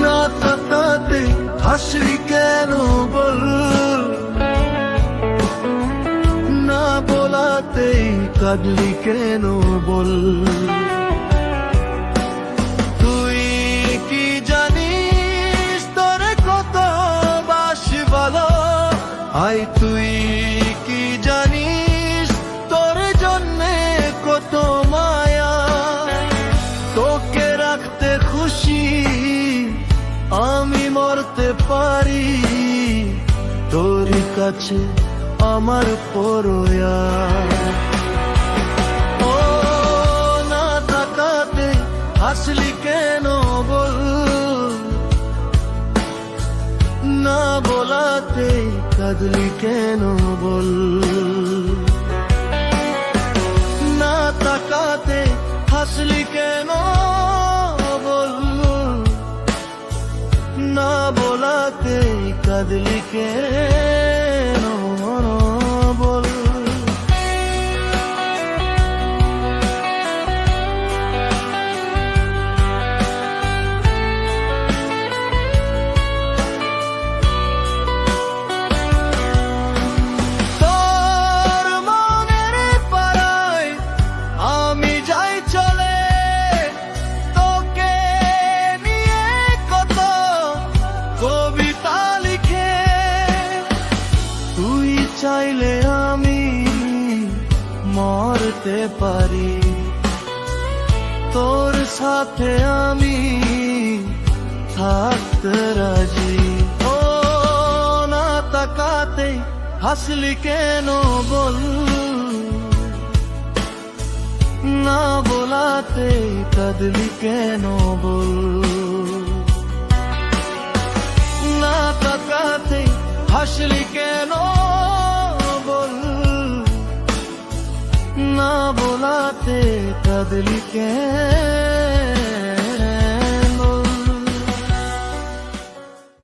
না তাকাতে হাসলি কেন বল, না বলাতেই কাঁদলি কেন বল। তুই কি জানিস তোরে কত বাসি ভালো, আই তুই কি জানিস তোর জন্যে কত মায়া। তোকে রাখতে খুশি আমি মরতে পারি, তোর কাছে আমার পরোয়া। ও না তাকাতে হাসলি কেন বল, না বলাতে কাঁদলি কেন বল। না তাকাতে হাসলি কেন বল, না বলাতে কাঁদলি কেন বল। তোর মনের পাড়ায় আমি যাই চলে, তোকে নিয়ে কত কবিতা লিখে। তুই চাইলে আমি মরতে পারি, তোর সাথে আমি থাকতে রাজি। ও না তাকাতে হাসলি কেন বল, না বলাতে কাঁদলি কেন বল। না তাকাতে হাসলি কেন বল, না বলাতে কাঁদলি কেন